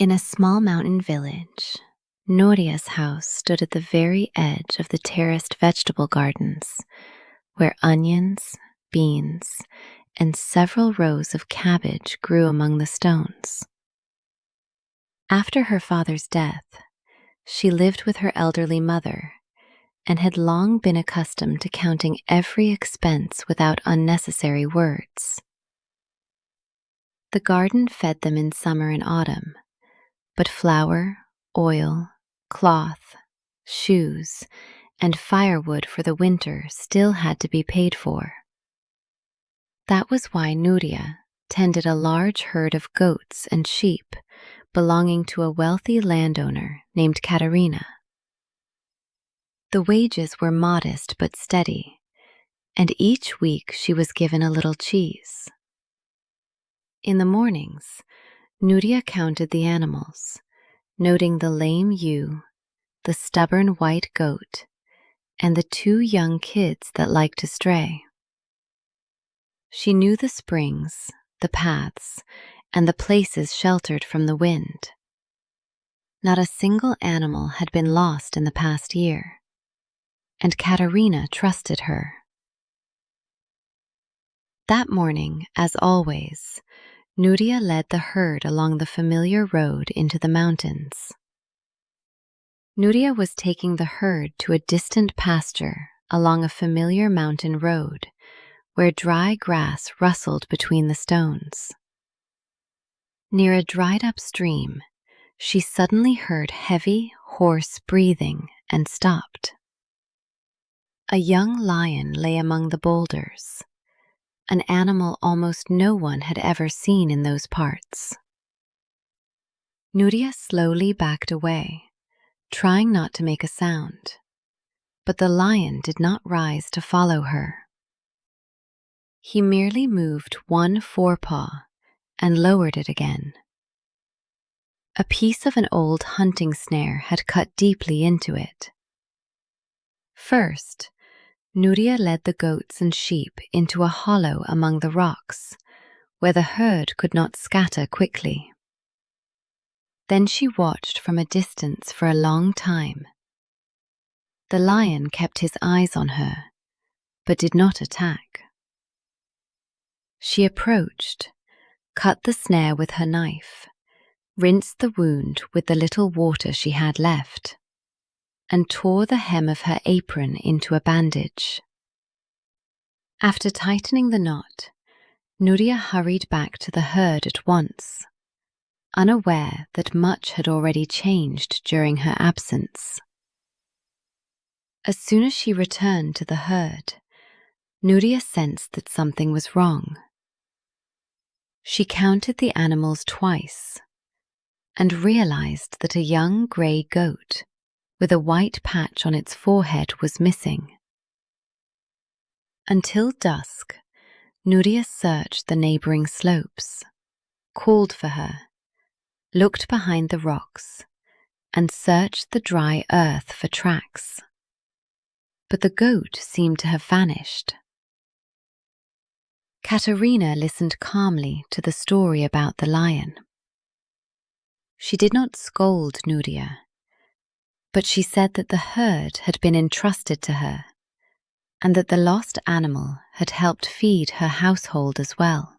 In a small mountain village, Nuria's house stood at the very edge of the terraced vegetable gardens, where onions, beans, and several rows of cabbage grew among the stones. After her father's death, she lived with her elderly mother and had long been accustomed to counting every expense without unnecessary words. The garden fed them in summer and autumn, but flour, oil, cloth, shoes, and firewood for the winter still had to be paid for. That was why Nuria tended a large herd of goats and sheep belonging to a wealthy landowner named Katerina. The wages were modest but steady, and each week she was given a little cheese. In the mornings, Nuria counted the animals, noting the lame ewe, the stubborn white goat, and the 2 young kids that liked to stray. She knew the springs, the paths, and the places sheltered from the wind. Not a single animal had been lost in the past year, and Katerina trusted her. That morning, as always, Nuria led the herd along the familiar road into the mountains. Nuria was taking the herd to a distant pasture along a familiar mountain road, where dry grass rustled between the stones. Near a dried-up stream, she suddenly heard heavy, hoarse breathing and stopped. A young lion lay among the boulders, an animal almost no one had ever seen in those parts. Nuria slowly backed away, trying not to make a sound, but the lion did not rise to follow her. He merely moved one forepaw and lowered it again. A piece of an old hunting snare had cut deeply into it. First, Nuria led the goats and sheep into a hollow among the rocks, where the herd could not scatter quickly. Then she watched from a distance for a long time. The lion kept his eyes on her, but did not attack. She approached, cut the snare with her knife, rinsed the wound with the little water she had left, and tore the hem of her apron into a bandage. After tightening the knot, Nuria hurried back to the herd at once, unaware that much had already changed during her absence. As soon as she returned to the herd, Nuria sensed that something was wrong. She counted the animals twice and realized that a young grey goat with a white patch on its forehead was missing. Until dusk, Nuria searched the neighboring slopes, called for her, looked behind the rocks, and searched the dry earth for tracks. But the goat seemed to have vanished. Katerina listened calmly to the story about the lion. She did not scold Nuria, but she said that the herd had been entrusted to her, and that the lost animal had helped feed her household as well.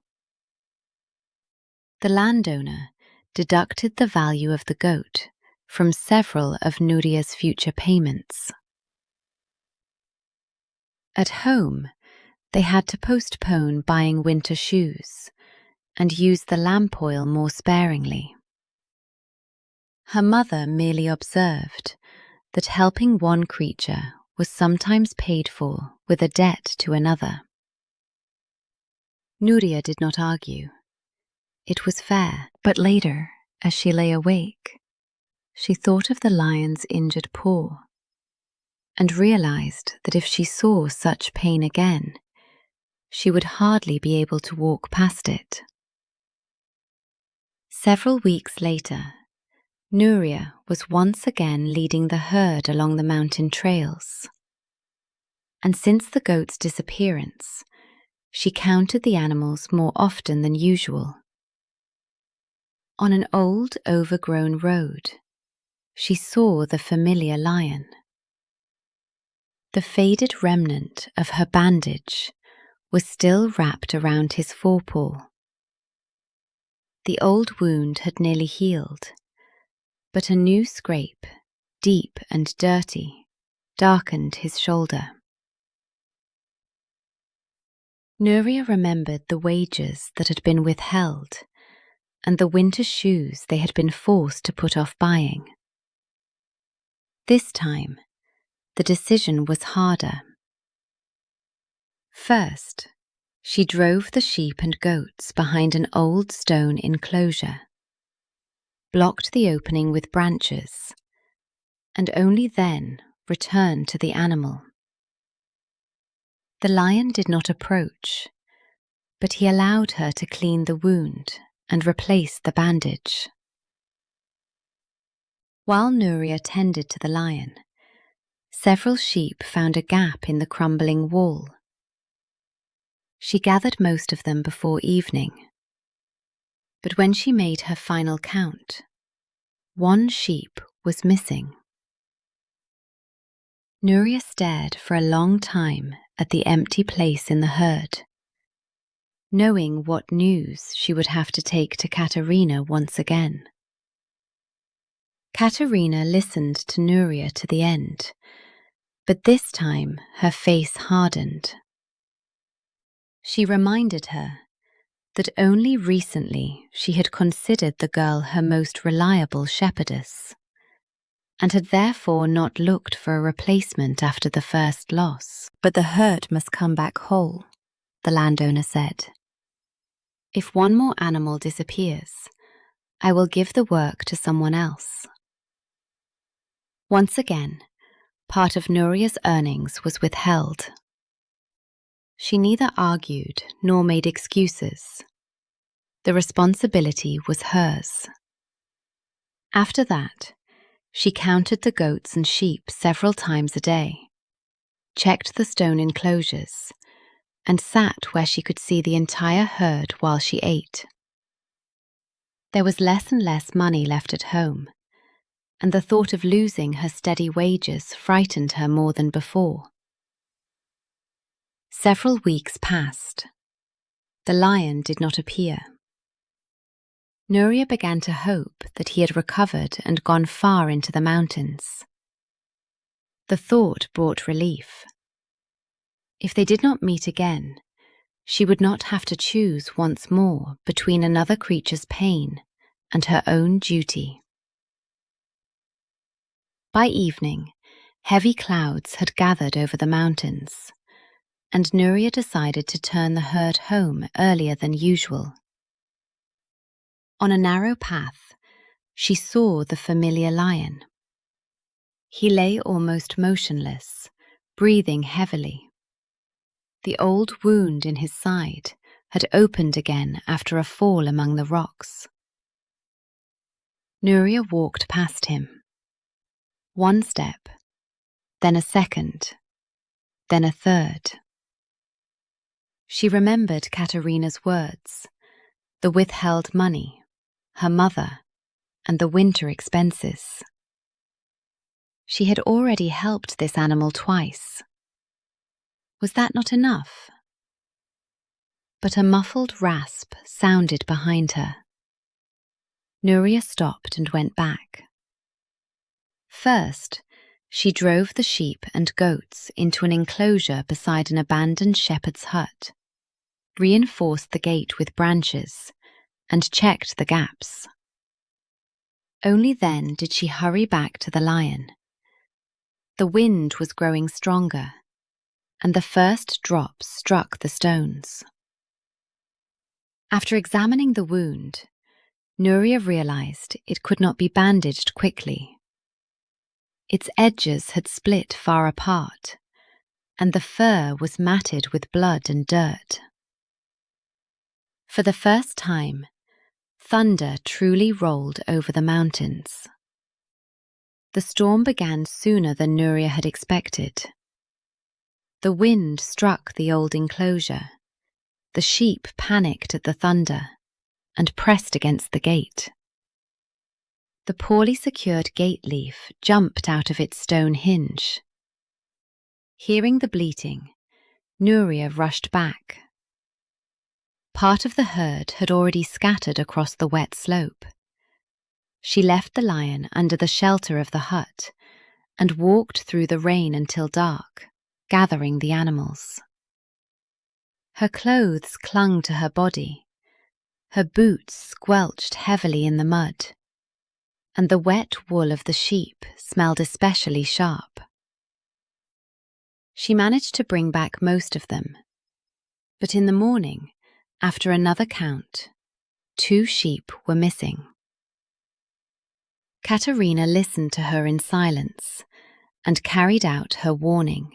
The landowner deducted the value of the goat from several of Nuria's future payments. At home, they had to postpone buying winter shoes and use the lamp oil more sparingly. Her mother merely observed that helping one creature was sometimes paid for with a debt to another. Nuria did not argue. It was fair, but later, as she lay awake, she thought of the lion's injured paw and realized that if she saw such pain again, she would hardly be able to walk past it. Several weeks later, Nuria was once again leading the herd along the mountain trails. And since the goat's disappearance, she counted the animals more often than usual. On an old, overgrown road, she saw the familiar lion. The faded remnant of her bandage was still wrapped around his forepaw. The old wound had nearly healed, but a new scrape, deep and dirty, darkened his shoulder. Nuria remembered the wages that had been withheld and the winter shoes they had been forced to put off buying. This time, the decision was harder. First, she drove the sheep and goats behind an old stone enclosure, blocked the opening with branches, and only then returned to the animal. The lion did not approach, but he allowed her to clean the wound and replace the bandage. While Nuria tended to the lion, several sheep found a gap in the crumbling wall. She gathered most of them before evening, but when she made her final count, one sheep was missing. Nuria stared for a long time at the empty place in the herd, knowing what news she would have to take to Katerina once again. Katerina listened to Nuria to the end, but this time her face hardened. She reminded her that only recently she had considered the girl her most reliable shepherdess, and had therefore not looked for a replacement after the first loss. But the herd must come back whole, the landowner said. If one more animal disappears, I will give the work to someone else. Once again, part of Nuria's earnings was withheld. She neither argued nor made excuses. The responsibility was hers. After that, she counted the goats and sheep several times a day, checked the stone enclosures, and sat where she could see the entire herd while she ate. There was less and less money left at home, and the thought of losing her steady wages frightened her more than before. Several weeks passed. The lion did not appear. Nuria began to hope that he had recovered and gone far into the mountains. The thought brought relief. If they did not meet again, she would not have to choose once more between another creature's pain and her own duty. By evening, heavy clouds had gathered over the mountains, and Nuria decided to turn the herd home earlier than usual. On a narrow path, she saw the familiar lion. He lay almost motionless, breathing heavily. The old wound in his side had opened again after a fall among the rocks. Nuria walked past him. One step, then a second, then a third. She remembered Katerina's words, the withheld money, her mother, and the winter expenses. She had already helped this animal twice. Was that not enough? But a muffled rasp sounded behind her. Nuria stopped and went back. First, she drove the sheep and goats into an enclosure beside an abandoned shepherd's hut, reinforced the gate with branches, and checked the gaps. Only then did she hurry back to the lion. The wind was growing stronger, and the first drops struck the stones. After examining the wound, Nuria realized it could not be bandaged quickly. Its edges had split far apart, and the fur was matted with blood and dirt. For the first time, thunder truly rolled over the mountains. The storm began sooner than Nuria had expected. The wind struck the old enclosure. The sheep panicked at the thunder and pressed against the gate. The poorly secured gate leaf jumped out of its stone hinge. Hearing the bleating, Nuria rushed back. Part of the herd had already scattered across the wet slope. She left the lion under the shelter of the hut and walked through the rain until dark, gathering the animals. Her clothes clung to her body, her boots squelched heavily in the mud, and the wet wool of the sheep smelled especially sharp. She managed to bring back most of them, but in the morning, after another count, 2 sheep were missing. Katerina listened to her in silence and carried out her warning.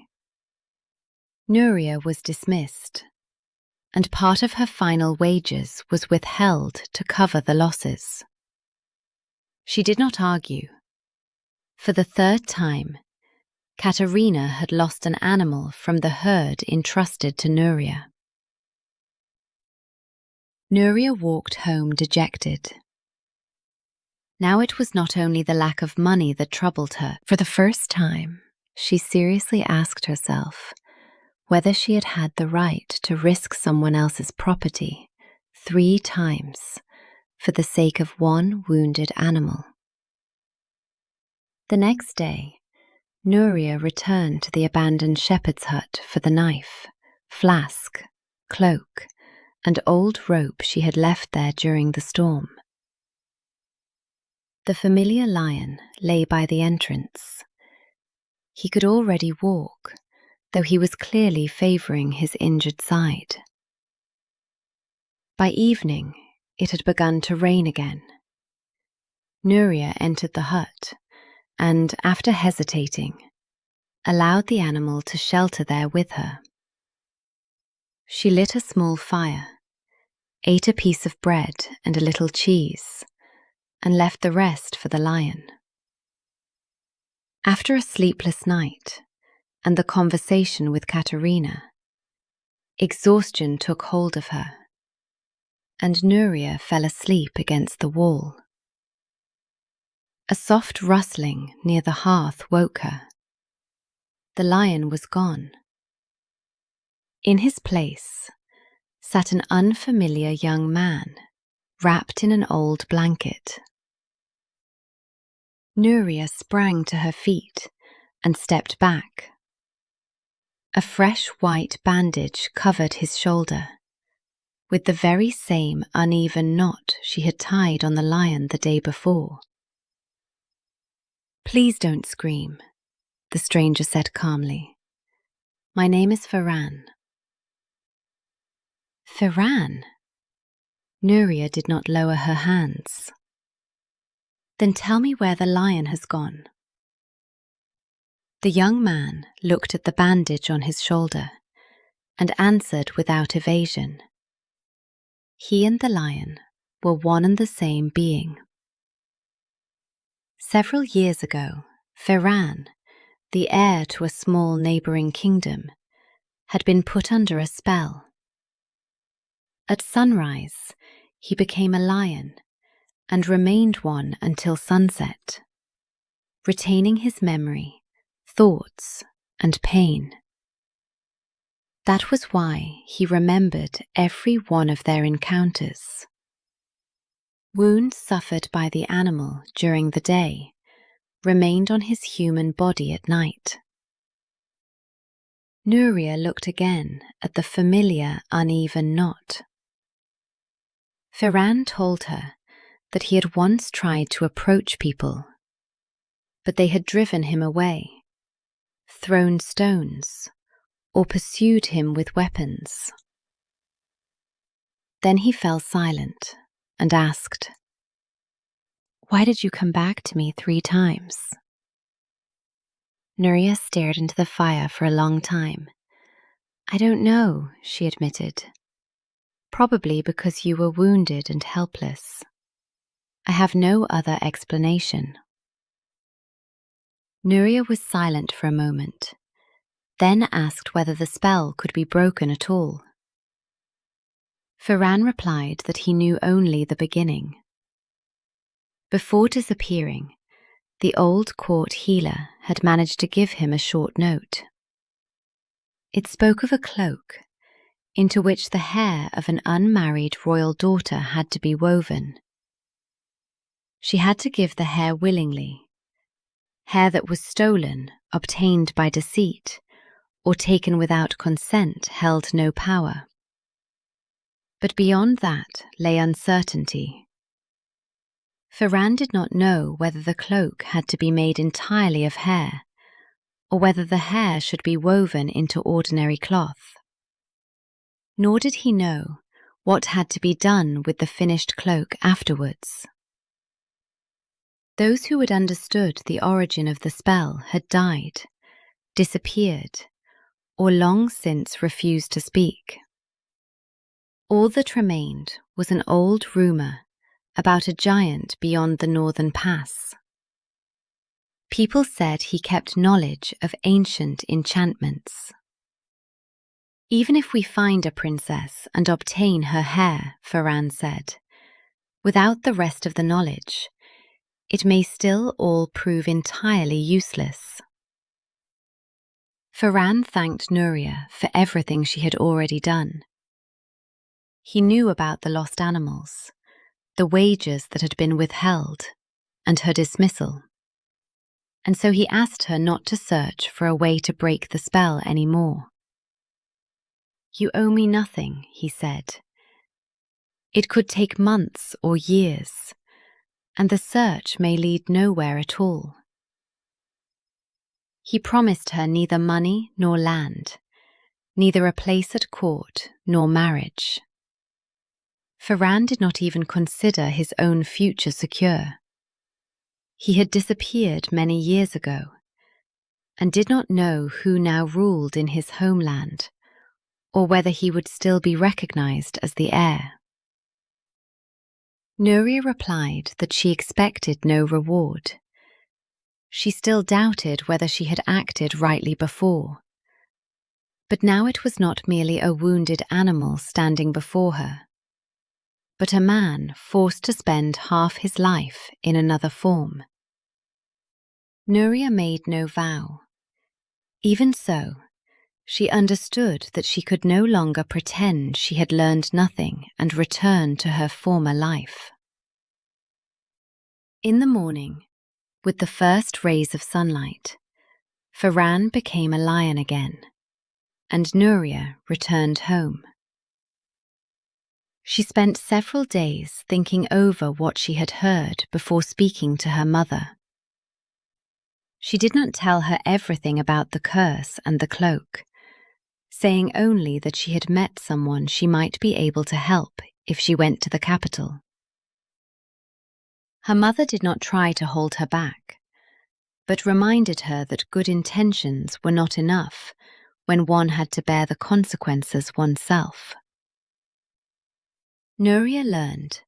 Nuria was dismissed, and part of her final wages was withheld to cover the losses. She did not argue. For the 3rd time, Katerina had lost an animal from the herd entrusted to Nuria. Nuria walked home dejected. Now it was not only the lack of money that troubled her. For the first time, she seriously asked herself whether she had had the right to risk someone else's property 3 times for the sake of one wounded animal. The next day, Nuria returned to the abandoned shepherd's hut for the knife, flask, cloak, and old rope she had left there during the storm. The familiar lion lay by the entrance. He could already walk, though he was clearly favouring his injured side. By evening, it had begun to rain again. Nuria entered the hut and, after hesitating, allowed the animal to shelter there with her. She lit a small fire, ate a piece of bread and a little cheese, and left the rest for the lion. After a sleepless night and the conversation with Katerina, exhaustion took hold of her, and Nuria fell asleep against the wall. A soft rustling near the hearth woke her. The lion was gone. In his place sat an unfamiliar young man, wrapped in an old blanket. Nuria sprang to her feet and stepped back. A fresh white bandage covered his shoulder, with the very same uneven knot she had tied on the lion the day before. "Please don't scream," the stranger said calmly. "My name is Ferran." Ferran? Nuria did not lower her hands. "Then tell me where the lion has gone." The young man looked at the bandage on his shoulder and answered without evasion. He and the lion were one and the same being. Several years ago, Ferran, the heir to a small neighbouring kingdom, had been put under a spell. At sunrise, he became a lion and remained one until sunset, retaining his memory, thoughts, and pain. That was why he remembered every one of their encounters. Wounds suffered by the animal during the day remained on his human body at night. Nuria looked again at the familiar uneven knot. Ferran told her that he had once tried to approach people, but they had driven him away, thrown stones, or pursued him with weapons. Then he fell silent and asked, "Why did you come back to me 3 times?" Nuria stared into the fire for a long time. "I don't know," she admitted. "Probably because you were wounded and helpless. I have no other explanation." Nuria was silent for a moment, then asked whether the spell could be broken at all. Ferran replied that he knew only the beginning. Before disappearing, the old court healer had managed to give him a short note. It spoke of a cloak into which the hair of an unmarried royal daughter had to be woven. She had to give the hair willingly. Hair that was stolen, obtained by deceit, or taken without consent held no power. But beyond that lay uncertainty. Ferran did not know whether the cloak had to be made entirely of hair, or whether the hair should be woven into ordinary cloth. Nor did he know what had to be done with the finished cloak afterwards. Those who had understood the origin of the spell had died, disappeared, or long since refused to speak. All that remained was an old rumour about a giant beyond the northern pass. People said he kept knowledge of ancient enchantments. Even if we find a princess and obtain her hair, Ferran said, without the rest of the knowledge, it may still all prove entirely useless. Ferran thanked Nuria for everything she had already done. He knew about the lost animals, the wages that had been withheld, and her dismissal. And so he asked her not to search for a way to break the spell any more. "You owe me nothing," he said. "It could take months or years, and the search may lead nowhere at all." He promised her neither money nor land, neither a place at court nor marriage. Ferran did not even consider his own future secure. He had disappeared many years ago, and did not know who now ruled in his homeland, or whether he would still be recognized as the heir. Nuria replied that she expected no reward. She still doubted whether she had acted rightly before. But now it was not merely a wounded animal standing before her, but a man forced to spend half his life in another form. Nuria made no vow. Even so, she understood that she could no longer pretend she had learned nothing and return to her former life. In the morning, with the first rays of sunlight, Ferran became a lion again, and Nuria returned home. She spent several days thinking over what she had heard before speaking to her mother. She did not tell her everything about the curse and the cloak, saying only that she had met someone she might be able to help if she went to the capital. Her mother did not try to hold her back, but reminded her that good intentions were not enough when one had to bear the consequences oneself. Nuria learned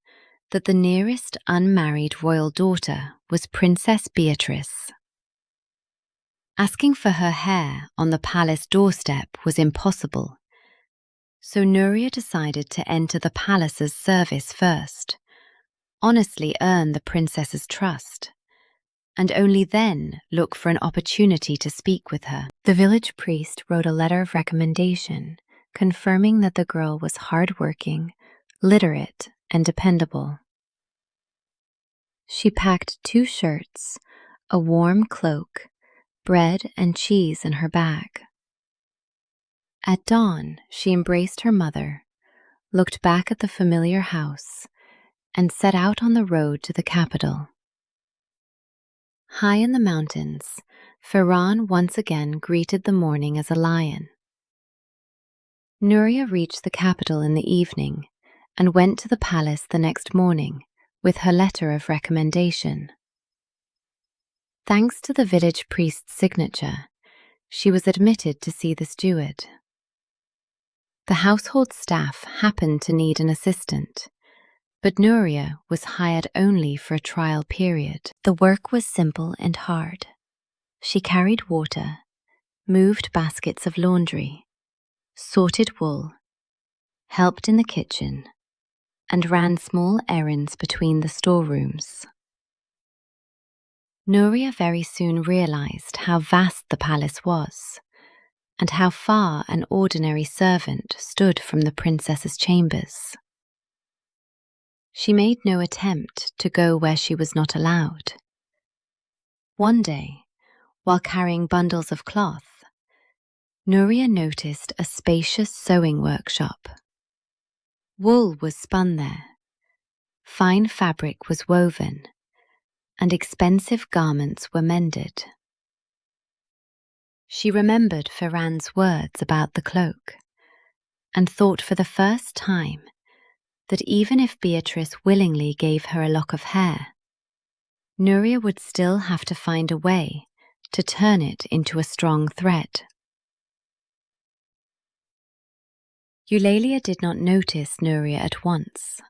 that the nearest unmarried royal daughter was Princess Beatrice. Asking for her hair on the palace doorstep was impossible, so Nuria decided to enter the palace's service first, honestly earn the princess's trust, and only then look for an opportunity to speak with her. The village priest wrote a letter of recommendation, confirming that the girl was hardworking, literate, and dependable. She packed 2 shirts, a warm cloak, bread and cheese in her bag. At dawn, she embraced her mother, looked back at the familiar house, and set out on the road to the capital. High in the mountains, Ferran once again greeted the morning as a lion. Nuria reached the capital in the evening and went to the palace the next morning with her letter of recommendation. Thanks to the village priest's signature, she was admitted to see the steward. The household staff happened to need an assistant, but Nuria was hired only for a trial period. The work was simple and hard. She carried water, moved baskets of laundry, sorted wool, helped in the kitchen, and ran small errands between the storerooms. Nuria very soon realized how vast the palace was, and how far an ordinary servant stood from the princess's chambers. She made no attempt to go where she was not allowed. One day, while carrying bundles of cloth, Nuria noticed a spacious sewing workshop. Wool was spun there, fine fabric was woven, and expensive garments were mended. She remembered Ferran's words about the cloak, and thought for the first time that even if Beatrice willingly gave her a lock of hair, Nuria would still have to find a way to turn it into a strong thread. Eulalia did not notice Nuria at once.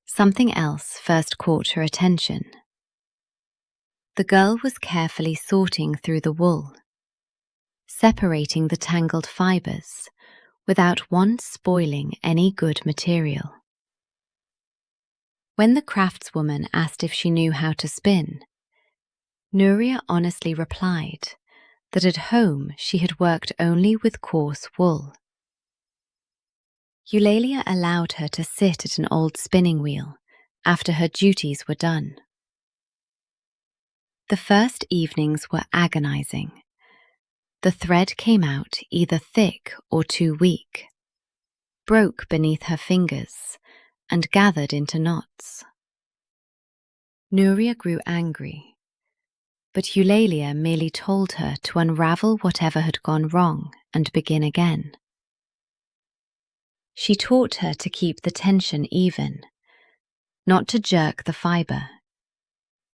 Something else first caught her attention. The girl was carefully sorting through the wool, separating the tangled fibers without once spoiling any good material. When the craftswoman asked if she knew how to spin, Nuria honestly replied that at home she had worked only with coarse wool. Eulalia allowed her to sit at an old spinning wheel after her duties were done. The first evenings were agonizing. The thread came out either thick or too weak, broke beneath her fingers, and gathered into knots. Nuria grew angry, but Eulalia merely told her to unravel whatever had gone wrong and begin again. She taught her to keep the tension even, not to jerk the fibre,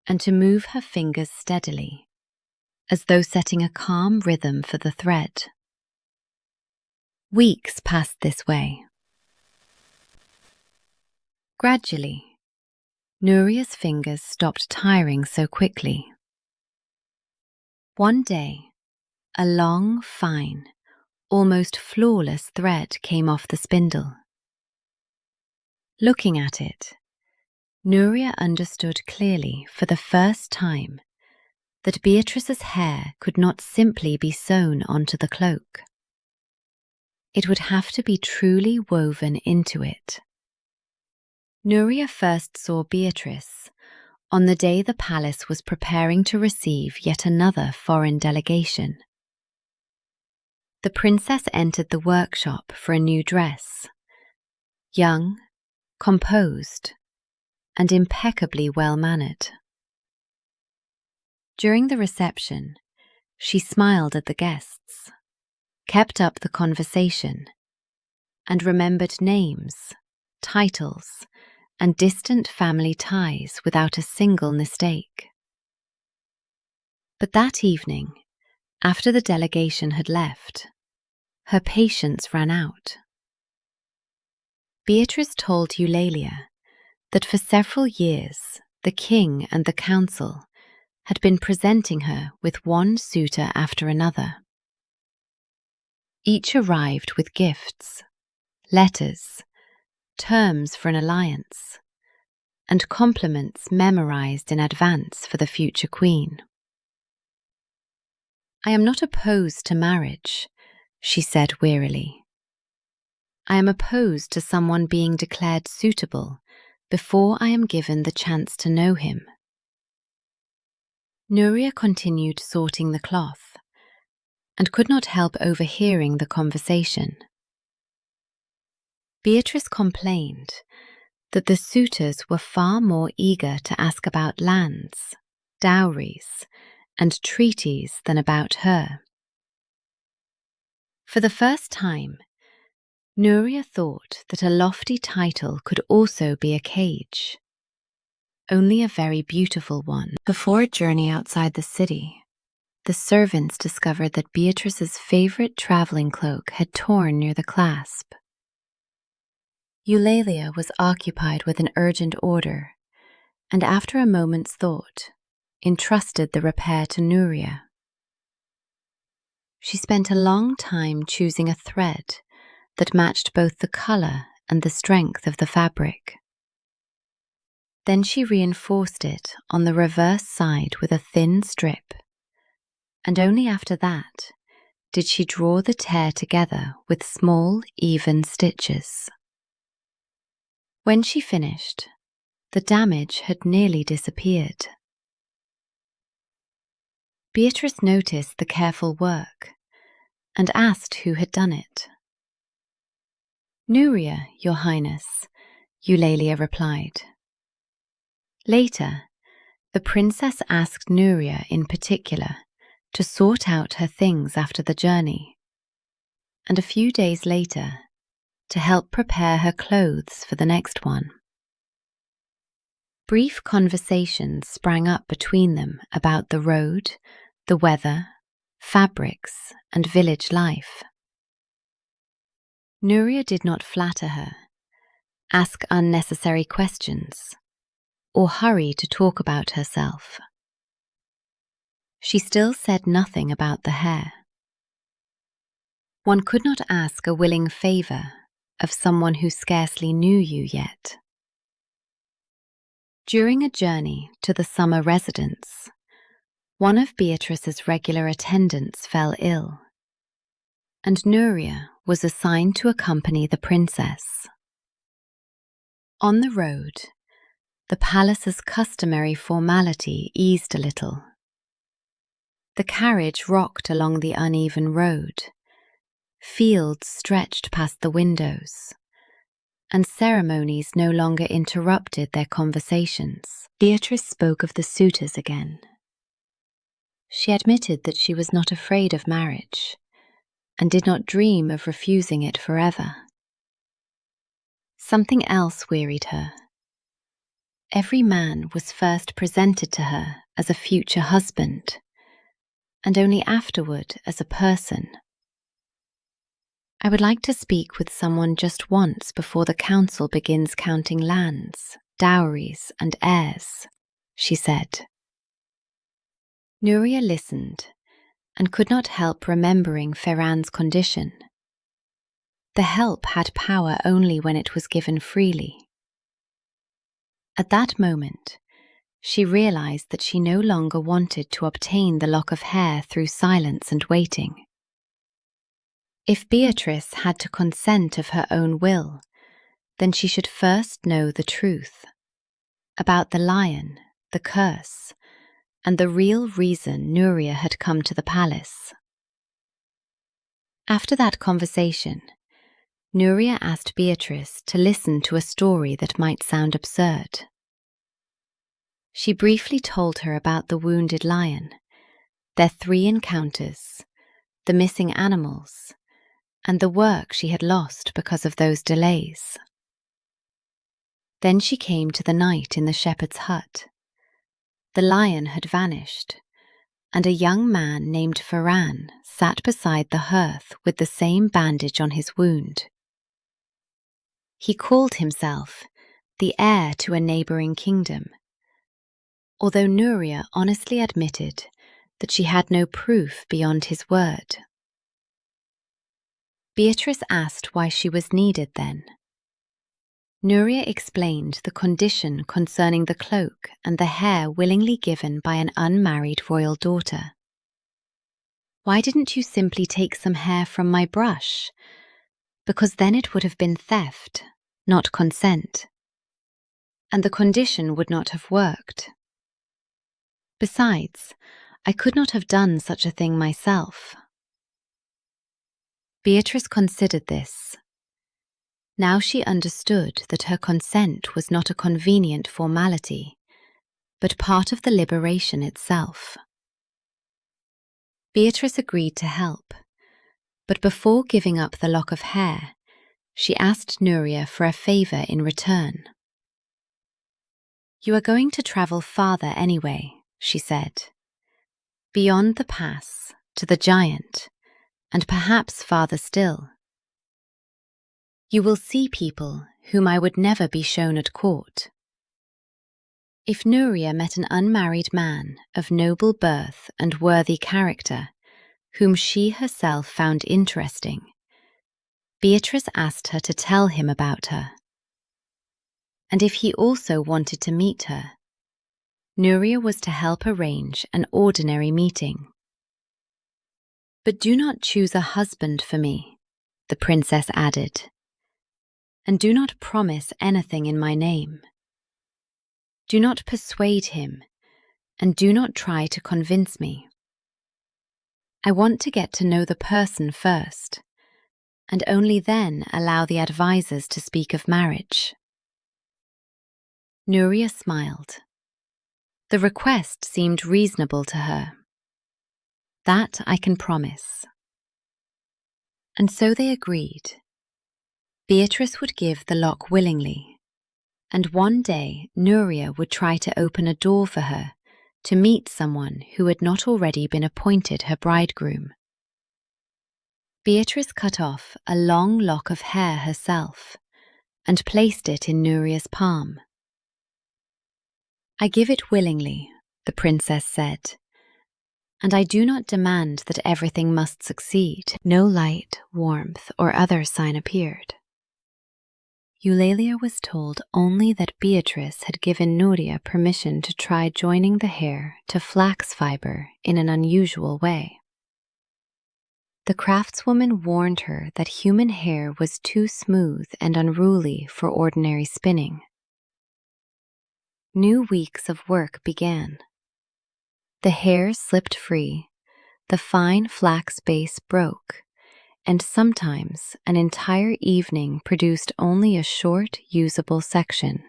and to move her fingers steadily, as though setting a calm rhythm for the thread. Weeks passed this way. Gradually, Nuria's fingers stopped tiring so quickly. One day, a long, fine, almost flawless thread came off the spindle. Looking at it, Nuria understood clearly for the first time that Beatrice's hair could not simply be sewn onto the cloak. It would have to be truly woven into it. Nuria first saw Beatrice on the day the palace was preparing to receive yet another foreign delegation. The princess entered the workshop for a new dress, young, composed, and impeccably well-mannered. During the reception, she smiled at the guests, kept up the conversation, and remembered names, titles, and distant family ties without a single mistake. But that evening, after the delegation had left, her patience ran out. Beatrice told Eulalia that for several years the king and the council had been presenting her with one suitor after another. Each arrived with gifts, letters, terms for an alliance, and compliments memorized in advance for the future queen. "I am not opposed to marriage," she said wearily. "I am opposed to someone being declared suitable before I am given the chance to know him." Nuria continued sorting the cloth and could not help overhearing the conversation. Beatrice complained that the suitors were far more eager to ask about lands, dowries, and treaties than about her. For the first time, Nuria thought that a lofty title could also be a cage, only a very beautiful one. Before a journey outside the city, the servants discovered that Beatrice's favorite traveling cloak had torn near the clasp. Eulalia was occupied with an urgent order, and after a moment's thought, entrusted the repair to Nuria. She spent a long time choosing a thread that matched both the color and the strength of the fabric. Then she reinforced it on the reverse side with a thin strip, and only after that did she draw the tear together with small, even stitches. When she finished, the damage had nearly disappeared. Beatrice noticed the careful work and asked who had done it. "Nuria, Your Highness," Eulalia replied. Later, the princess asked Nuria in particular to sort out her things after the journey, and a few days later, to help prepare her clothes for the next one. Brief conversations sprang up between them about the road, the weather, fabrics, and village life. Nuria did not flatter her, ask unnecessary questions, or hurry to talk about herself. She still said nothing about the hair. One could not ask a willing favor of someone who scarcely knew you yet. During a journey to the summer residence, one of Beatrice's regular attendants fell ill, and Nuria was assigned to accompany the princess. On the road, the palace's customary formality eased a little. The carriage rocked along the uneven road, fields stretched past the windows, and ceremonies no longer interrupted their conversations. Beatrice spoke of the suitors again. She admitted that she was not afraid of marriage, and did not dream of refusing it forever. Something else wearied her. Every man was first presented to her as a future husband, and only afterward as a person. "I would like to speak with someone just once before the council begins counting lands, dowries, and heirs," she said. Nuria listened and could not help remembering Ferran's condition. The help had power only when it was given freely. At that moment, she realized that she no longer wanted to obtain the lock of hair through silence and waiting. If Beatrice had to consent of her own will, then she should first know the truth about the lion, the curse, and the real reason Nuria had come to the palace. After that conversation, Nuria asked Beatrice to listen to a story that might sound absurd. She briefly told her about the wounded lion, their 3 encounters, the missing animals, and the work she had lost because of those delays. Then she came to the night in the shepherd's hut. The lion had vanished, and a young man named Ferran sat beside the hearth with the same bandage on his wound. He called himself the heir to a neighboring kingdom, although Nuria honestly admitted that she had no proof beyond his word. Beatrice asked why she was needed then. Nuria explained the condition concerning the cloak and the hair willingly given by an unmarried royal daughter. "Why didn't you simply take some hair from my brush? Because then it would have been theft, not consent. And the condition would not have worked. Besides, I could not have done such a thing myself." Beatrice considered this. Now she understood that her consent was not a convenient formality, but part of the liberation itself. Beatrice agreed to help, but before giving up the lock of hair, she asked Nuria for a favor in return. "You are going to travel farther anyway," she said. "Beyond the pass, to the giant, and perhaps farther still. You will see people whom I would never be shown at court." If Nuria met an unmarried man of noble birth and worthy character, whom she herself found interesting, Beatrice asked her to tell him about her. and if he also wanted to meet her. Nuria was to help arrange an ordinary meeting. "But do not choose a husband for me," the princess added, "and do not promise anything in my name. Do not persuade him, and do not try to convince me. I want to get to know the person first, and only then allow the advisors to speak of marriage." Nuria smiled. The request seemed reasonable to her. "That I can promise." And so they agreed. Beatrice would give the lock willingly, and one day Nuria would try to open a door for her to meet someone who had not already been appointed her bridegroom. Beatrice cut off a long lock of hair herself and placed it in Nuria's palm. "I give it willingly," the princess said, "and I do not demand that everything must succeed." No light, warmth, or other sign appeared. Eulalia was told only that Beatrice had given Nuria permission to try joining the hair to flax fiber in an unusual way. The craftswoman warned her that human hair was too smooth and unruly for ordinary spinning. New weeks of work began. The hair slipped free, the fine flax base broke, and sometimes an entire evening produced only a short, usable section.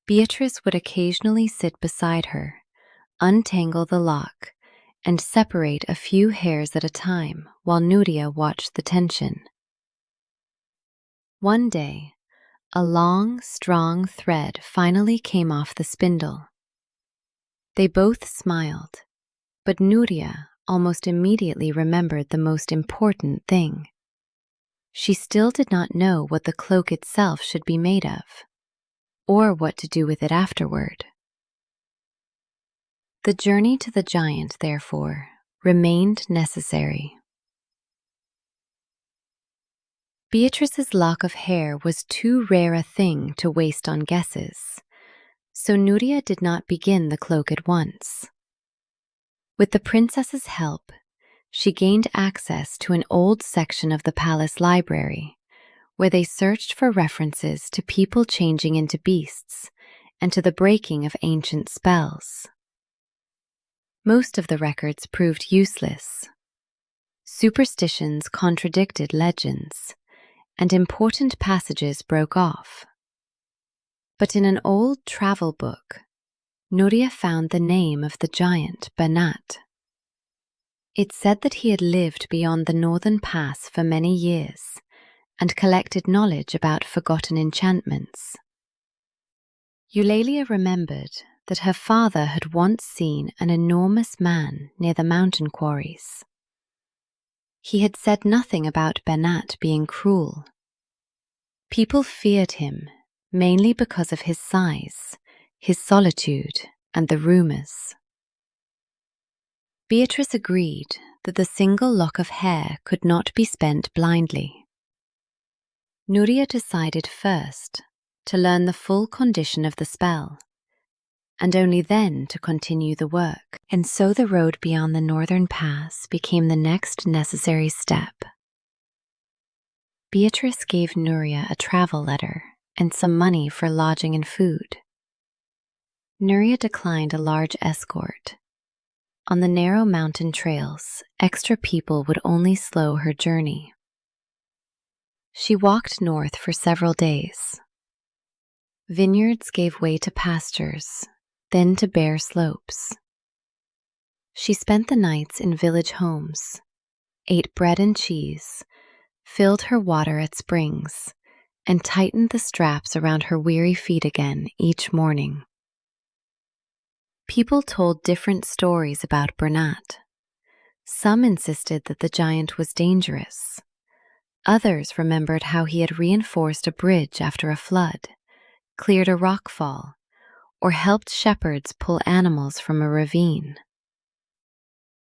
Beatrice would occasionally sit beside her, untangle the lock, and separate a few hairs at a time while Nuria watched the tension. One day, a long, strong thread finally came off the spindle. They both smiled, but Nuria almost immediately remembered the most important thing. She still did not know what the cloak itself should be made of, or what to do with it afterward. The journey to the giant, therefore, remained necessary. Beatrice's lock of hair was too rare a thing to waste on guesses, so Nuria did not begin the cloak at once. With the princess's help, she gained access to an old section of the palace library, where they searched for references to people changing into beasts and to the breaking of ancient spells. Most of the records proved useless. Superstitions contradicted legends, and important passages broke off. But in an old travel book, Nuria found the name of the giant Banat. It said that he had lived beyond the northern pass for many years and collected knowledge about forgotten enchantments. Eulalia remembered that her father had once seen an enormous man near the mountain quarries. He had said nothing about Banat being cruel. People feared him mainly because of his size, his solitude, and the rumors. Beatrice agreed that the single lock of hair could not be spent blindly. Nuria decided first to learn the full condition of the spell, and only then to continue the work. And so the road beyond the northern pass became the next necessary step. Beatrice gave Nuria a travel letter and some money for lodging and food. Nuria declined a large escort. On the narrow mountain trails, extra people would only slow her journey. She walked north for several days. Vineyards gave way to pastures, then to bare slopes. She spent the nights in village homes, ate bread and cheese, filled her water at springs, and tightened the straps around her weary feet again each morning. People told different stories about Bernat. Some insisted that the giant was dangerous. Others remembered how he had reinforced a bridge after a flood, cleared a rockfall, or helped shepherds pull animals from a ravine.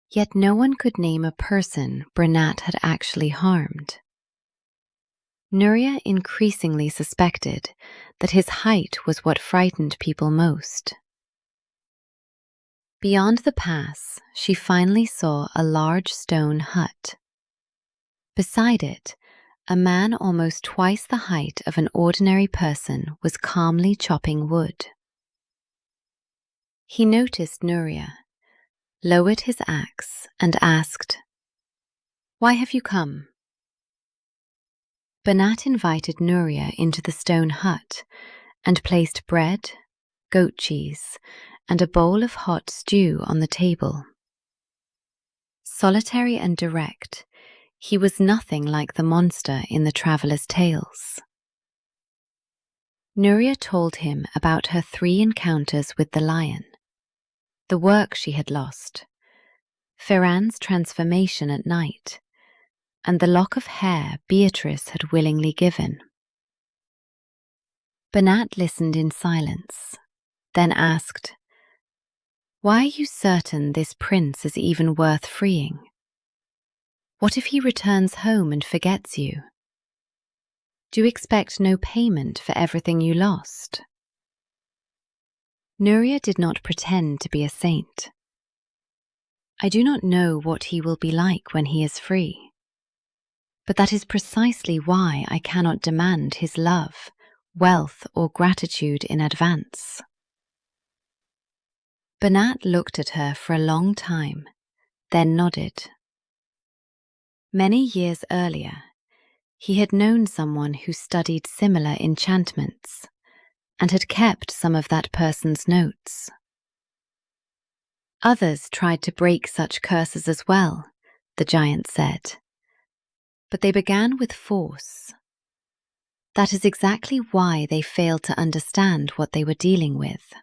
Yet no one could name a person Bernat had actually harmed. Nuria increasingly suspected that his height was what frightened people most. Beyond the pass, she finally saw a large stone hut. Beside it, a man almost twice the height of an ordinary person was calmly chopping wood. He noticed Nuria, lowered his axe, and asked, "Why have you come?" Banat invited Nuria into the stone hut and placed bread, goat cheese, and a bowl of hot stew on the table. Solitary and direct, he was nothing like the monster in the traveller's tales. Nuria told him about her 3 encounters with the lion, the work she had lost, Ferran's transformation at night, and the lock of hair Beatrice had willingly given. Banat listened in silence, then asked, "Why are you certain this prince is even worth freeing? What if he returns home and forgets you? Do you expect no payment for everything you lost?" Nuria did not pretend to be a saint. "I do not know what he will be like when he is free. But that is precisely why I cannot demand his love, wealth, or gratitude in advance." Banat looked at her for a long time, then nodded. Many years earlier, he had known someone who studied similar enchantments and had kept some of that person's notes. Others tried to break such curses as well, the giant said, but they began with force. That is exactly why they failed to understand what they were dealing with.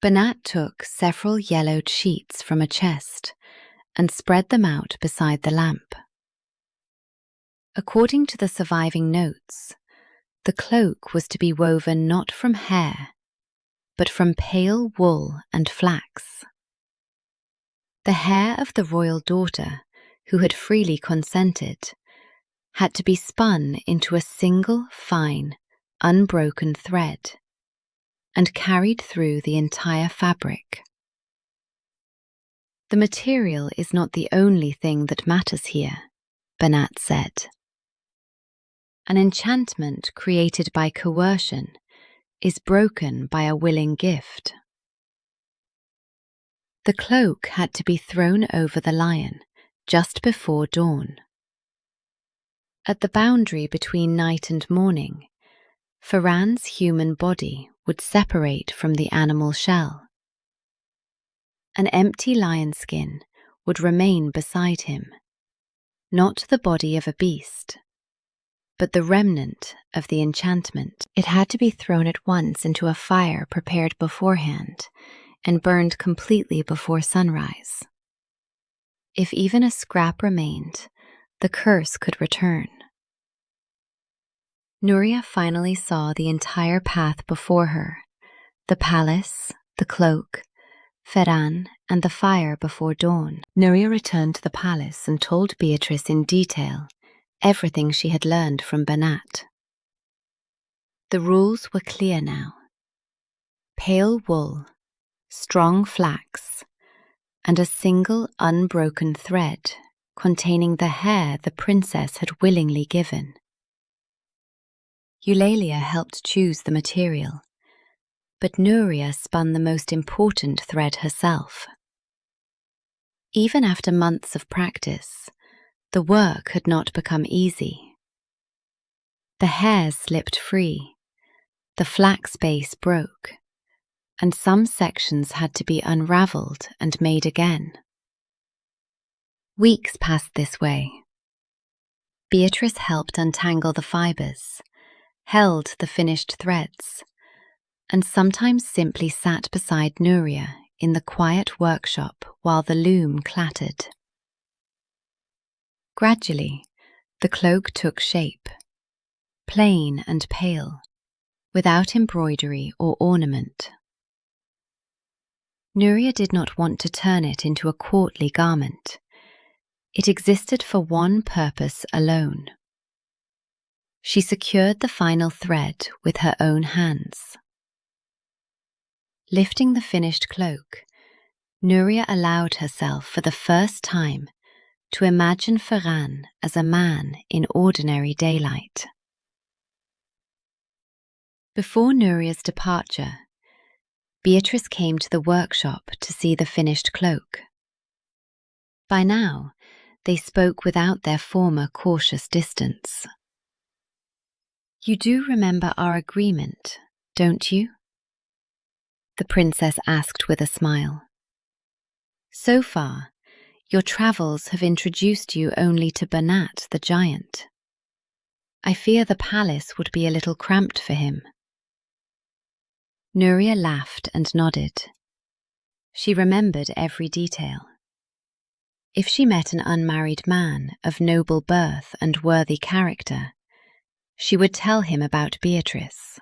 Banat took several yellowed sheets from a chest and spread them out beside the lamp. According to the surviving notes, the cloak was to be woven not from hair, but from pale wool and flax. The hair of the royal daughter, who had freely consented, had to be spun into a single fine, unbroken thread and carried through the entire fabric. "The material is not the only thing that matters here," Banat said. "An enchantment created by coercion is broken by a willing gift." The cloak had to be thrown over the lion just before dawn. At the boundary between night and morning, Ferran's human body would separate from the animal shell. An empty lion skin would remain beside him, not the body of a beast, but the remnant of the enchantment. It had to be thrown at once into a fire prepared beforehand and burned completely before sunrise. If even a scrap remained, the curse could return. Nuria finally saw the entire path before her, the palace, the cloak, Ferran, and the fire before dawn. Nuria returned to the palace and told Beatrice in detail everything she had learned from Banat. The rules were clear now. Pale wool, strong flax, and a single unbroken thread containing the hair the princess had willingly given. Eulalia helped choose the material, but Nuria spun the most important thread herself. Even after months of practice, the work had not become easy. The hair slipped free, the flax base broke, and some sections had to be unraveled and made again. Weeks passed this way. Beatrice helped untangle the fibers, held the finished threads, and sometimes simply sat beside Nuria in the quiet workshop while the loom clattered. Gradually, the cloak took shape, plain and pale, without embroidery or ornament. Nuria did not want to turn it into a courtly garment. It existed for one purpose alone: She secured the final thread with her own hands. Lifting the finished cloak, Nuria allowed herself for the first time to imagine Ferran as a man in ordinary daylight. Before Nuria's departure, Beatrice came to the workshop to see the finished cloak. By now, they spoke without their former cautious distance. "You do remember our agreement, don't you?" the princess asked with a smile. "So far, your travels have introduced you only to Banat the giant. I fear the palace would be a little cramped for him." Nuria laughed and nodded. She remembered every detail. If she met an unmarried man of noble birth and worthy character, she would tell him about Beatrice.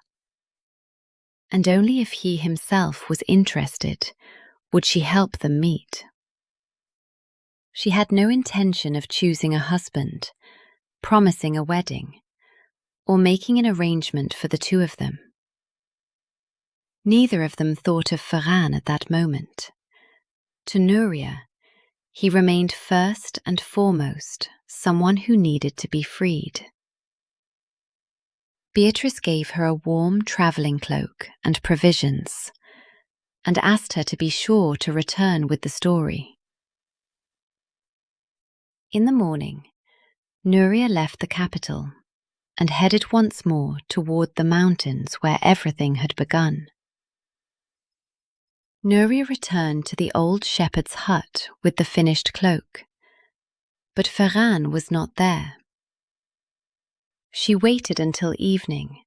And only if he himself was interested would she help them meet. She had no intention of choosing a husband, promising a wedding, or making an arrangement for the two of them. Neither of them thought of Ferran at that moment. To Nuria, he remained first and foremost someone who needed to be freed. Beatrice gave her a warm travelling cloak and provisions, and asked her to be sure to return with the story. In the morning, Nuria left the capital and headed once more toward the mountains where everything had begun. Nuria returned to the old shepherd's hut with the finished cloak, but Ferran was not there. She waited until evening,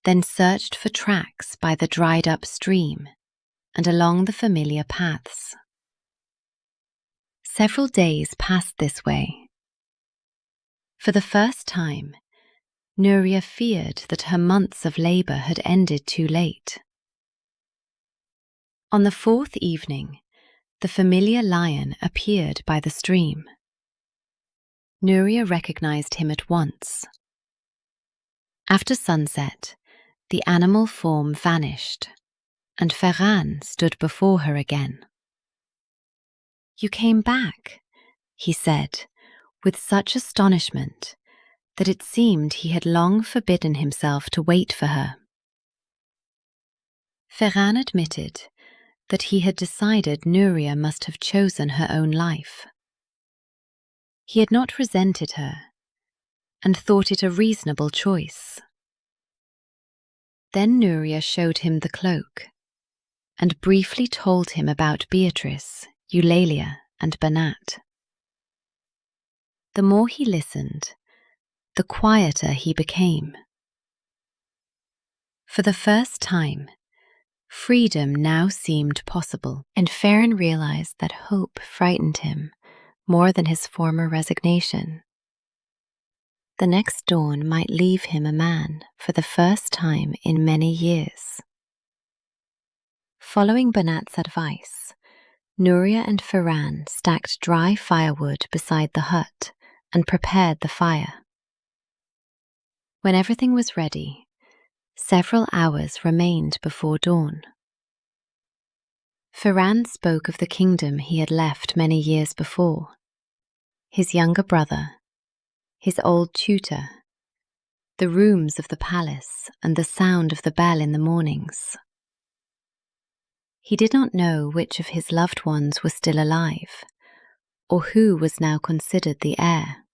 then searched for tracks by the dried-up stream and along the familiar paths. Several days passed this way. For the first time, Nuria feared that her months of labour had ended too late. On the fourth evening, the familiar lion appeared by the stream. Nuria recognized him at once. After sunset, the animal form vanished, and Ferran stood before her again. "You came back," he said, with such astonishment that it seemed he had long forbidden himself to wait for her. Ferran admitted that he had decided Nuria must have chosen her own life. He had not resented her and thought it a reasonable choice. Then Nuria showed him the cloak and briefly told him about Beatrice, Eulalia, and Banat. The more he listened, the quieter he became. For the first time, freedom now seemed possible, and Ferran realized that hope frightened him more than his former resignation. The next dawn might leave him a man for the first time in many years. Following Banat's advice, Nuria and Ferran stacked dry firewood beside the hut and prepared the fire. When everything was ready, several hours remained before dawn. Ferran spoke of the kingdom he had left many years before, his younger brother, his old tutor, the rooms of the palace, and the sound of the bell in the mornings. He did not know which of his loved ones was still alive, or who was now considered the heir.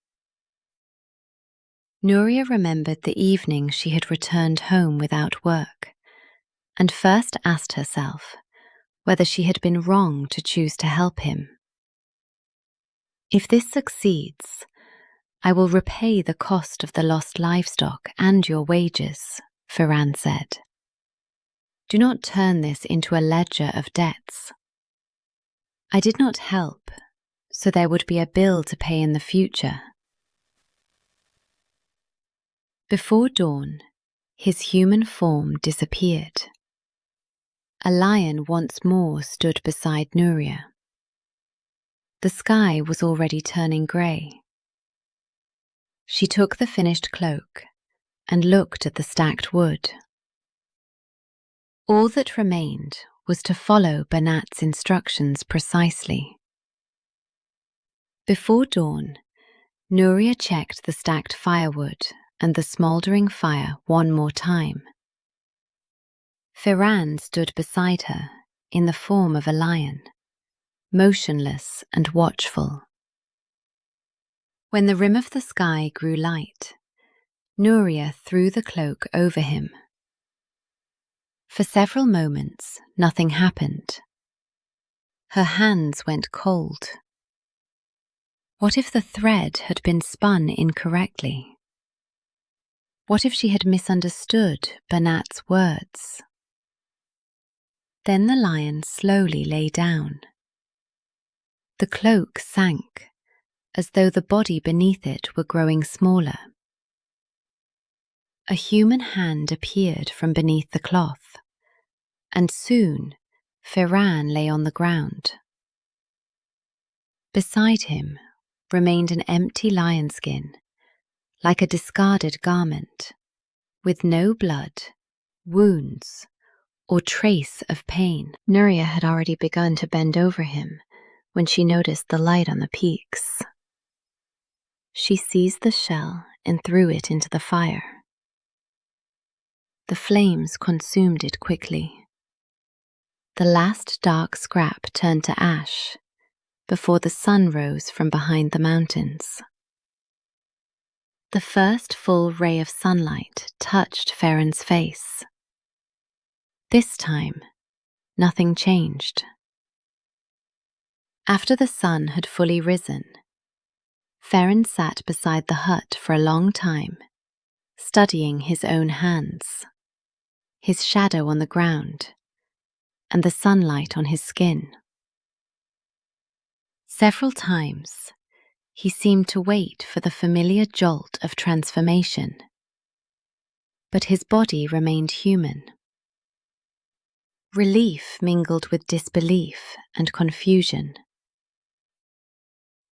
Nuria remembered the evening she had returned home without work, and first asked herself whether she had been wrong to choose to help him. "If this succeeds, I will repay the cost of the lost livestock and your wages," Ferran said. "Do not turn this into a ledger of debts. I did not help, so there would be a bill to pay in the future." Before dawn, his human form disappeared. A lion once more stood beside Nuria. The sky was already turning grey. She took the finished cloak and looked at the stacked wood. All that remained was to follow Banat's instructions precisely. Before dawn, Nuria checked the stacked firewood and the smouldering fire one more time. Ferran stood beside her in the form of a lion, motionless and watchful. When the rim of the sky grew light, Nuria threw the cloak over him. For several moments, nothing happened. Her hands went cold. What if the thread had been spun incorrectly? What if she had misunderstood Banat's words? Then the lion slowly lay down. The cloak sank, as though the body beneath it were growing smaller. A human hand appeared from beneath the cloth, and soon Ferran lay on the ground. Beside him remained an empty lion skin, like a discarded garment, with no blood, wounds, or trace of pain. Nuria had already begun to bend over him when she noticed the light on the peaks. She seized the shell and threw it into the fire. The flames consumed it quickly. The last dark scrap turned to ash before the sun rose from behind the mountains. The first full ray of sunlight touched Ferran's face. This time, nothing changed. After the sun had fully risen, Ferran sat beside the hut for a long time, studying his own hands, his shadow on the ground, and the sunlight on his skin. Several times, he seemed to wait for the familiar jolt of transformation, but his body remained human. Relief mingled with disbelief and confusion.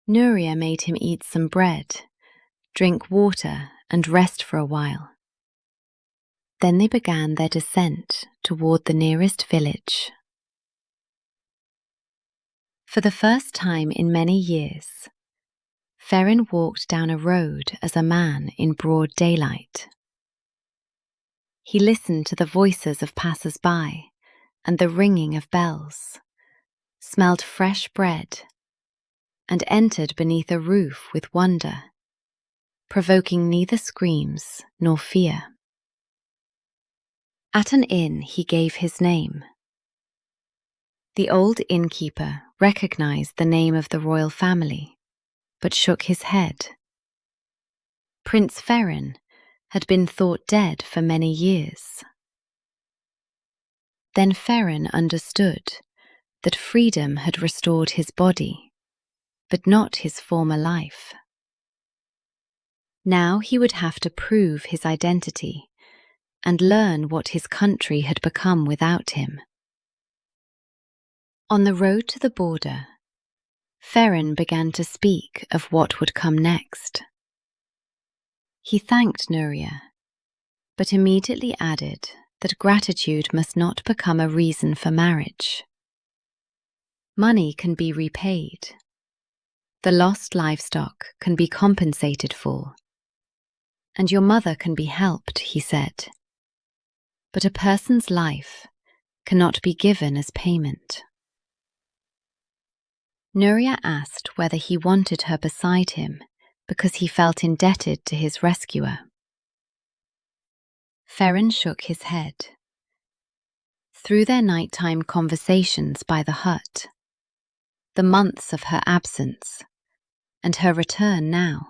Nuria made him eat some bread, drink water, and rest for a while. Then they began their descent toward the nearest village. For the first time in many years, Ferran walked down a road as a man in broad daylight. He listened to the voices of passers-by and the ringing of bells, smelled fresh bread, and entered beneath a roof with wonder, provoking neither screams nor fear. At an inn he gave his name. The old innkeeper recognized the name of the royal family, but shook his head. Prince Ferran had been thought dead for many years. Then Ferran understood that freedom had restored his body, but not his former life. Now he would have to prove his identity and learn what his country had become without him. On the road to the border, Ferran began to speak of what would come next. He thanked Nuria, but immediately added that gratitude must not become a reason for marriage. Money can be repaid. The lost livestock can be compensated for. And your mother can be helped, he said. But a person's life cannot be given as payment. Nuria asked whether he wanted her beside him because he felt indebted to his rescuer. Ferran shook his head. Through their nighttime conversations by the hut, the months of her absence, and her return now,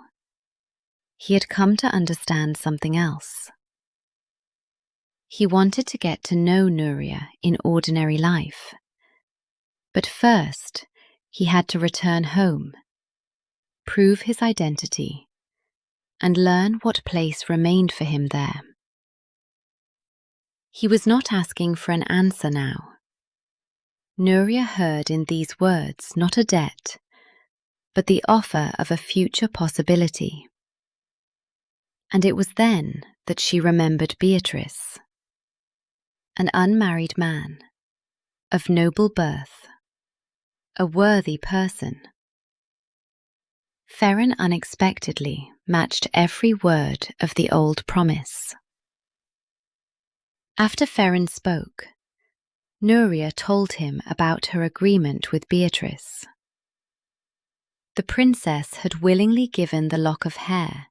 he had come to understand something else. He wanted to get to know Nuria in ordinary life, but first he had to return home, prove his identity, and learn what place remained for him there. He was not asking for an answer now. Nuria heard in these words not a debt, but the offer of a future possibility. And it was then that she remembered Beatrice, an unmarried man, of noble birth, a worthy person. Ferran unexpectedly matched every word of the old promise. After Ferran spoke, Nuria told him about her agreement with Beatrice. The princess had willingly given the lock of hair,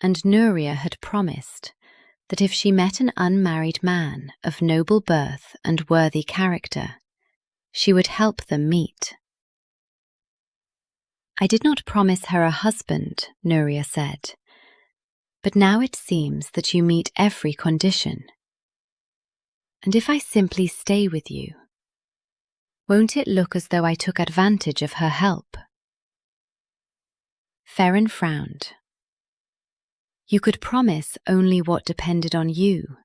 and Nuria had promised that if she met an unmarried man of noble birth and worthy character, she would help them meet. "I did not promise her a husband," Nuria said, "but now it seems that you meet every condition. And if I simply stay with you, won't it look as though I took advantage of her help?" Ferran frowned. "You could promise only what depended on you,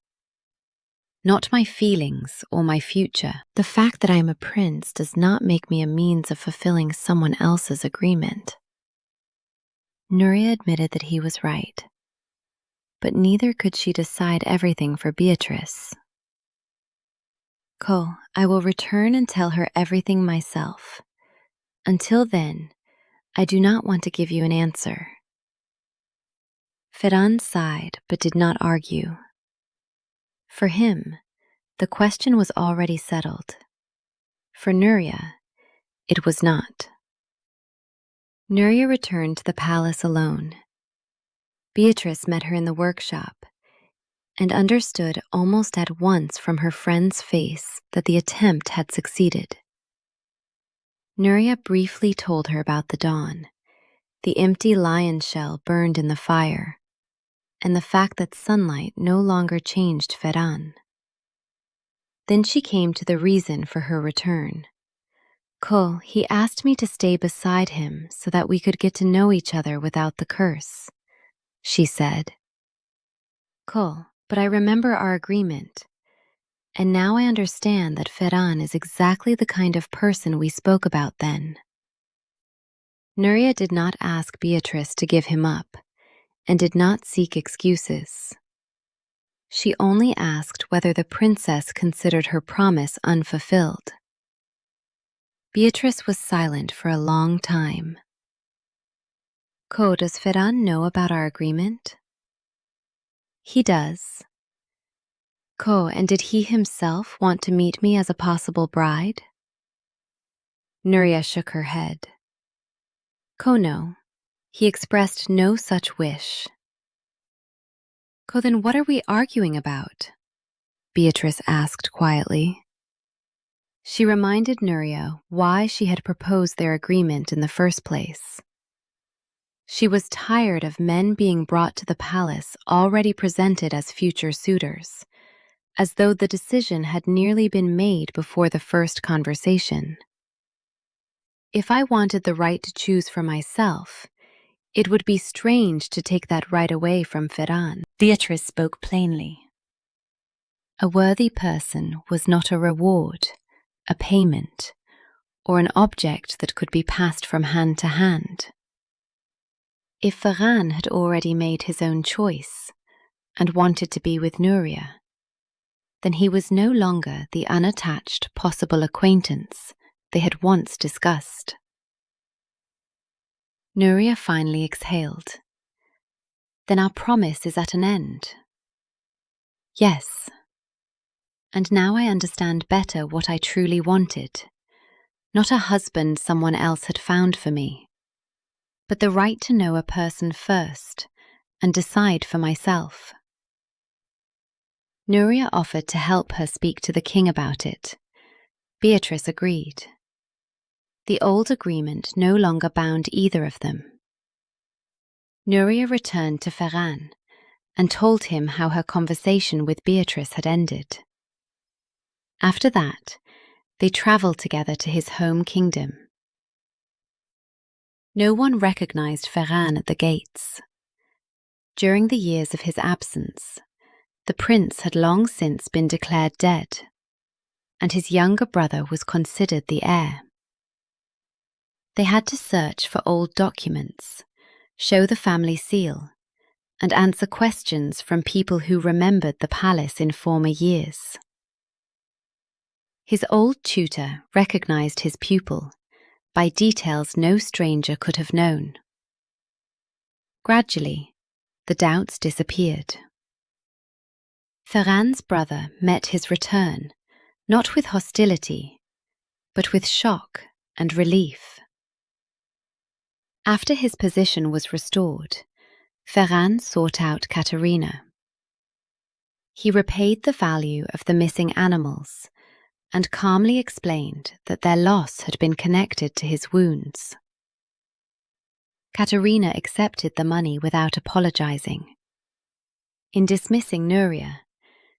not my feelings or my future. The fact that I am a prince does not make me a means of fulfilling someone else's agreement." Nuria admitted that he was right, but neither could she decide everything for Beatrice. "I will return and tell her everything myself. Until then, I do not want to give you an answer." Ferran sighed but did not argue. For him, the question was already settled. For Nuria, it was not. Nuria returned to the palace alone. Beatrice met her in the workshop and understood almost at once from her friend's face that the attempt had succeeded. Nuria briefly told her about the dawn, the empty lion shell burned in the fire, and the fact that sunlight no longer changed Ferran. Then she came to the reason for her return. He asked me to stay beside him so that we could get to know each other without the curse," she said. "But I remember our agreement, and now I understand that Ferran is exactly the kind of person we spoke about then." Nuria did not ask Beatrice to give him up, and did not seek excuses. She only asked whether the princess considered her promise unfulfilled. Beatrice was silent for a long time. "Does Ferran know about our agreement?" "He does." "And did he himself want to meet me as a possible bride?" Nuria shook her head. "No. He expressed no such wish." "Then what are we arguing about?" Beatrice asked quietly. She reminded Nuria why she had proposed their agreement in the first place. She was tired of men being brought to the palace already presented as future suitors, as though the decision had nearly been made before the first conversation. "If I wanted the right to choose for myself, it would be strange to take that right away from Ferran." Beatrice spoke plainly. A worthy person was not a reward, a payment, or an object that could be passed from hand to hand. If Ferran had already made his own choice and wanted to be with Nuria, then he was no longer the unattached possible acquaintance they had once discussed. Nuria finally exhaled. "Then our promise is at an end?" "Yes. And now I understand better what I truly wanted. Not a husband someone else had found for me, but the right to know a person first and decide for myself." Nuria offered to help her speak to the king about it. Beatrice agreed. The old agreement no longer bound either of them. Nuria returned to Ferran and told him how her conversation with Beatrice had ended. After that, they traveled together to his home kingdom. No one recognized Ferran at the gates. During the years of his absence, the prince had long since been declared dead, and his younger brother was considered the heir. They had to search for old documents, show the family seal, and answer questions from people who remembered the palace in former years. His old tutor recognized his pupil by details no stranger could have known. Gradually, the doubts disappeared. Ferran's brother met his return not with hostility, but with shock and relief. After his position was restored, Ferran sought out Caterina. He repaid the value of the missing animals and calmly explained that their loss had been connected to his wounds. Caterina accepted the money without apologizing. In dismissing Nuria,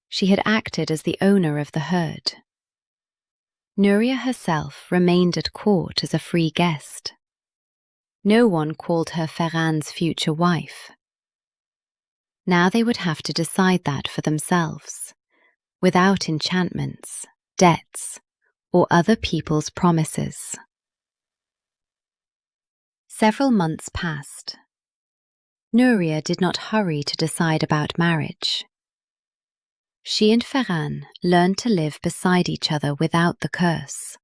she had acted as the owner of the herd. Nuria herself remained at court as a free guest. No one called her Ferran's future wife. Now they would have to decide that for themselves, without enchantments, debts, or other people's promises. Several months passed. Nuria did not hurry to decide about marriage. She and Ferran learned to live beside each other without the curse,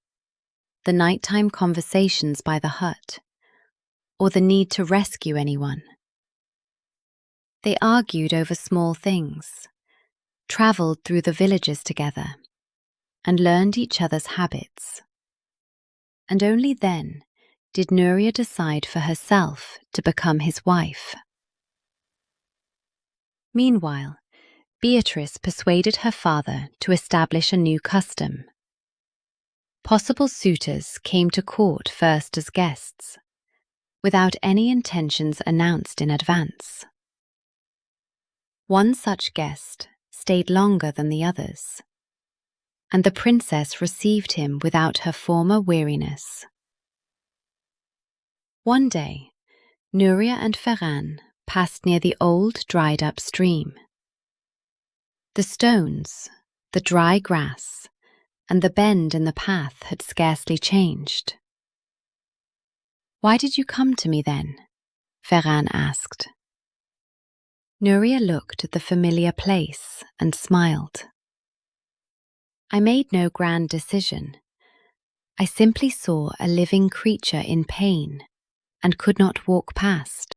the nighttime conversations by the hut, or the need to rescue anyone. They argued over small things, traveled through the villages together, and learned each other's habits. And only then did Nuria decide for herself to become his wife. Meanwhile, Beatrice persuaded her father to establish a new custom. Possible suitors came to court first as guests, without any intentions announced in advance. One such guest stayed longer than the others, and the princess received him without her former weariness. One day, Nuria and Ferran passed near the old dried-up stream. The stones, the dry grass, and the bend in the path had scarcely changed. "Why did you come to me then?" Ferran asked. Nuria looked at the familiar place and smiled. "I made no grand decision. I simply saw a living creature in pain and could not walk past.